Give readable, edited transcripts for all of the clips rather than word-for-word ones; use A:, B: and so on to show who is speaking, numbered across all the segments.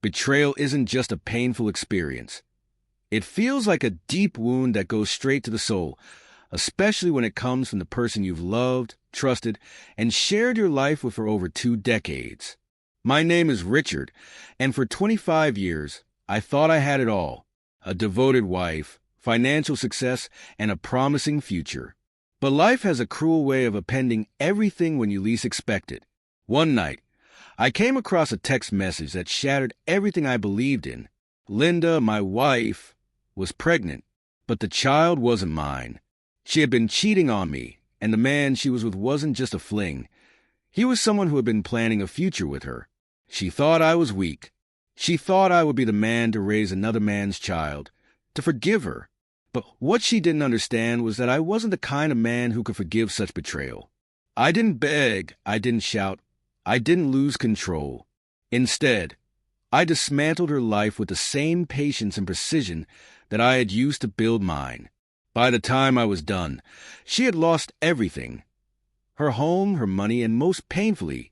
A: betrayal isn't just a painful experience. It feels like a deep wound that goes straight to the soul, especially when it comes from the person you've loved, trusted, and shared your life with for over 2 decades. My name is Richard, and for 25 years, I thought I had it all: a devoted wife, financial success, and a promising future. But life has a cruel way of appending everything when you least expect it. One night, I came across a text message that shattered everything I believed in. Linda, my wife, was pregnant, but the child wasn't mine. She had been cheating on me, and the man she was with wasn't just a fling. He was someone who had been planning a future with her. She thought I was weak. She thought I would be the man to raise another man's child, to forgive her. But what she didn't understand was that I wasn't the kind of man who could forgive such betrayal. I didn't beg, I didn't shout, I didn't lose control. Instead, I dismantled her life with the same patience and precision that I had used to build mine. By the time I was done, she had lost everything: her home, her money, and most painfully,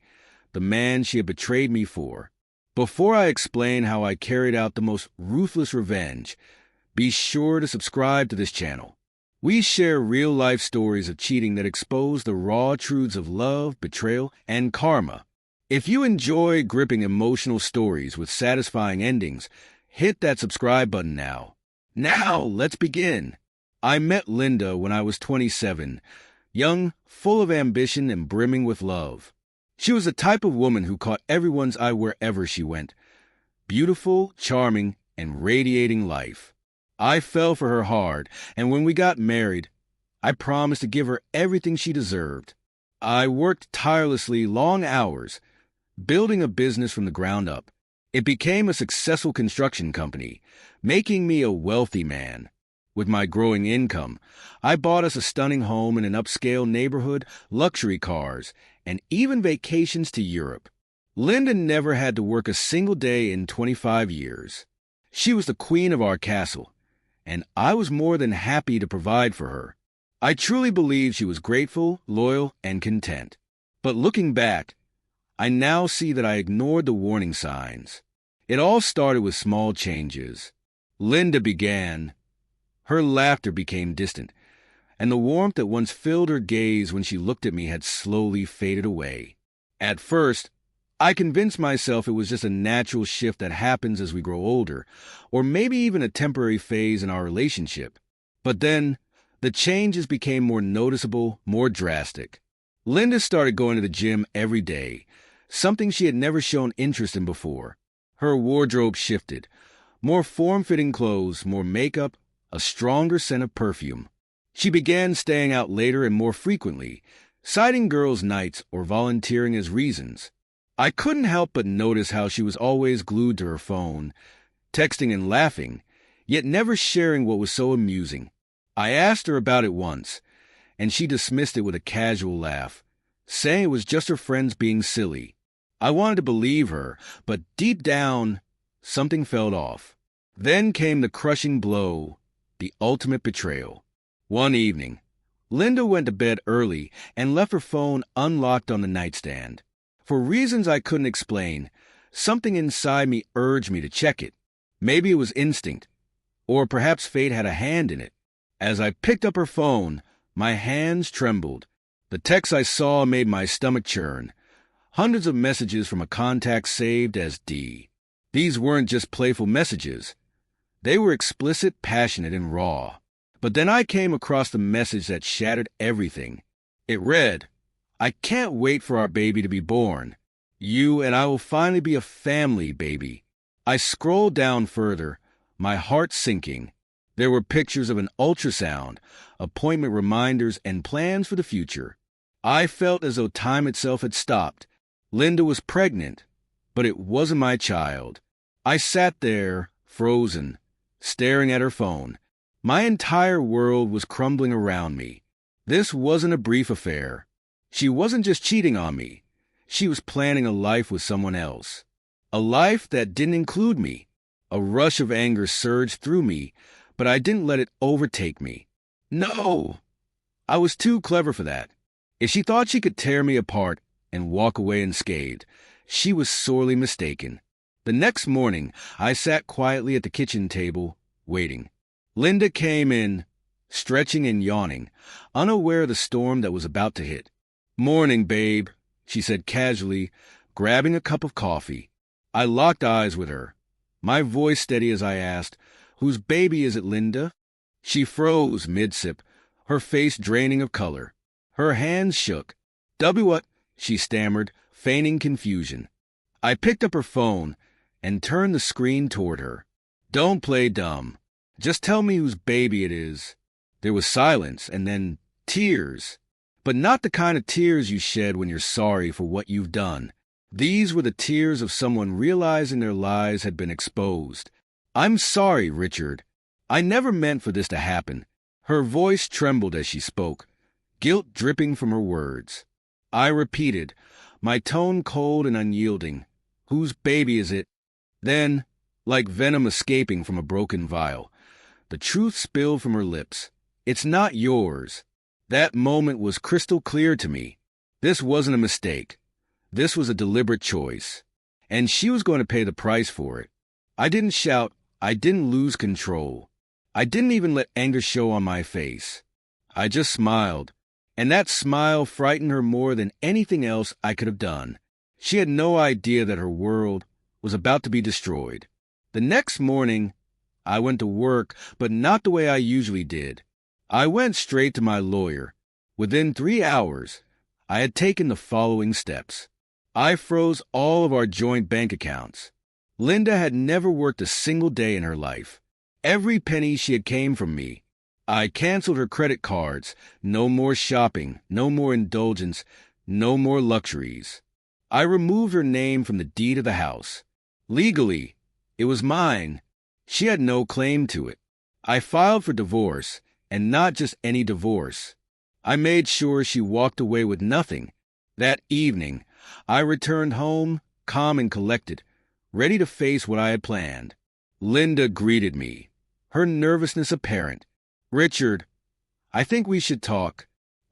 A: the man she had betrayed me for. Before I explain how I carried out the most ruthless revenge, be sure to subscribe to this channel. We share real-life stories of cheating that expose the raw truths of love, betrayal, and karma. If you enjoy gripping emotional stories with satisfying endings, hit that subscribe button now. Now, let's begin. I met Linda when I was 27, young, full of ambition, and brimming with love. She was the type of woman who caught everyone's eye wherever she went. Beautiful, charming, and radiating life. I fell for her hard, and when we got married, I promised to give her everything she deserved. I worked tirelessly, long hours, building a business from the ground up. It became a successful construction company, making me a wealthy man. With my growing income, I bought us a stunning home in an upscale neighborhood, luxury cars, and even vacations to Europe. Linda never had to work a single day in 25 years. She was the queen of our castle, and I was more than happy to provide for her. I truly believe she was grateful, loyal, and content. But looking back, I now see that I ignored the warning signs. It all started with small changes. Linda began. Her laughter became distant, and the warmth that once filled her gaze when she looked at me had slowly faded away. At first, I convinced myself it was just a natural shift that happens as we grow older, or maybe even a temporary phase in our relationship. But then, the changes became more noticeable, more drastic. Linda started going to the gym every day, something she had never shown interest in before. Her wardrobe shifted. More form-fitting clothes, more makeup, a stronger scent of perfume. She began staying out later and more frequently, citing girls' nights or volunteering as reasons. I couldn't help but notice how she was always glued to her phone, texting and laughing, yet never sharing what was so amusing. I asked her about it once, and she dismissed it with a casual laugh, saying it was just her friends being silly. I wanted to believe her, but deep down, something felt off. Then came the crushing blow, the ultimate betrayal. One evening, Linda went to bed early and left her phone unlocked on the nightstand. For reasons I couldn't explain, something inside me urged me to check it. Maybe it was instinct, or perhaps fate had a hand in it. As I picked up her phone, my hands trembled. The texts I saw made my stomach churn. Hundreds of messages from a contact saved as D. These weren't just playful messages. They were explicit, passionate, and raw. But then I came across the message that shattered everything. It read, "I can't wait for our baby to be born. You and I will finally be a family, baby." I scrolled down further, my heart sinking. There were pictures of an ultrasound, appointment reminders, and plans for the future. I felt as though time itself had stopped. Linda was pregnant, but it wasn't my child. I sat there, frozen, staring at her phone. My entire world was crumbling around me. This wasn't a brief affair. She wasn't just cheating on me. She was planning a life with someone else. A life that didn't include me. A rush of anger surged through me, but I didn't let it overtake me. No! I was too clever for that. If she thought she could tear me apart and walk away unscathed, she was sorely mistaken. The next morning, I sat quietly at the kitchen table, waiting. Linda came in, stretching and yawning, unaware of the storm that was about to hit. "Morning, babe," she said casually, grabbing a cup of coffee. I locked eyes with her, my voice steady as I asked, "Whose baby is it, Linda?" She froze mid-sip, her face draining of color. Her hands shook. What?" she stammered, feigning confusion. I picked up her phone and turned the screen toward her. "Don't play dumb. Just tell me whose baby it is." There was silence, and then tears. But not the kind of tears you shed when you're sorry for what you've done. These were the tears of someone realizing their lies had been exposed. "I'm sorry, Richard. I never meant for this to happen." Her voice trembled as she spoke, guilt dripping from her words. I repeated, my tone cold and unyielding, "Whose baby is it?" Then, like venom escaping from a broken vial, the truth spilled from her lips. "It's not yours." That moment was crystal clear to me. This wasn't a mistake. This was a deliberate choice. And she was going to pay the price for it. I didn't shout. I didn't lose control. I didn't even let anger show on my face. I just smiled. And that smile frightened her more than anything else I could have done. She had no idea that her world was about to be destroyed. The next morning, I went to work, but not the way I usually did. I went straight to my lawyer. Within 3 hours, I had taken the following steps. I froze all of our joint bank accounts. Linda had never worked a single day in her life. Every penny she had came from me. I canceled her credit cards. No more shopping, no more indulgence, no more luxuries. I removed her name from the deed of the house. Legally, it was mine. She had no claim to it. I filed for divorce, and not just any divorce. I made sure she walked away with nothing. That evening, I returned home, calm and collected, ready to face what I had planned. Linda greeted me, her nervousness apparent. "Richard, I think we should talk."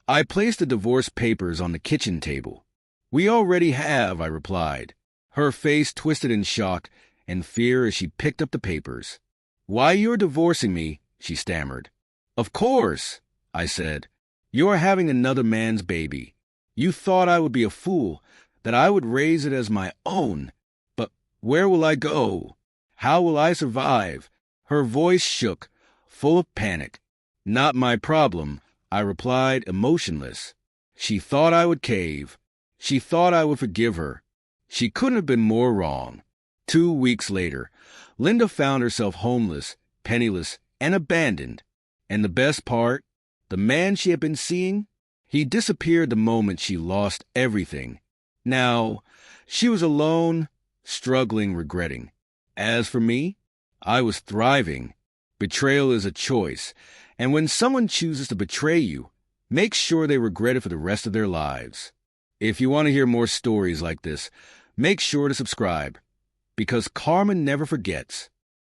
A: I placed the divorce papers on the kitchen table. "We already have," I replied, her face twisted in shock and fear as she picked up the papers. "Why you're divorcing me," she stammered. "Of course," I said. "You're having another man's baby. You thought I would be a fool, that I would raise it as my own. But where will I go? How will I survive?" Her voice shook, full of panic. "Not my problem," I replied, emotionless. She thought I would cave. She thought I would forgive her. She couldn't have been more wrong. 2 weeks later, Linda found herself homeless, penniless, and abandoned. And the best part, the man she had been seeing, he disappeared the moment she lost everything. Now, she was alone, struggling, regretting. As for me, I was thriving. Betrayal is a choice, and when someone chooses to betray you, make sure they regret it for the rest of their lives. If you want to hear more stories like this, make sure to subscribe, because karma never forgets.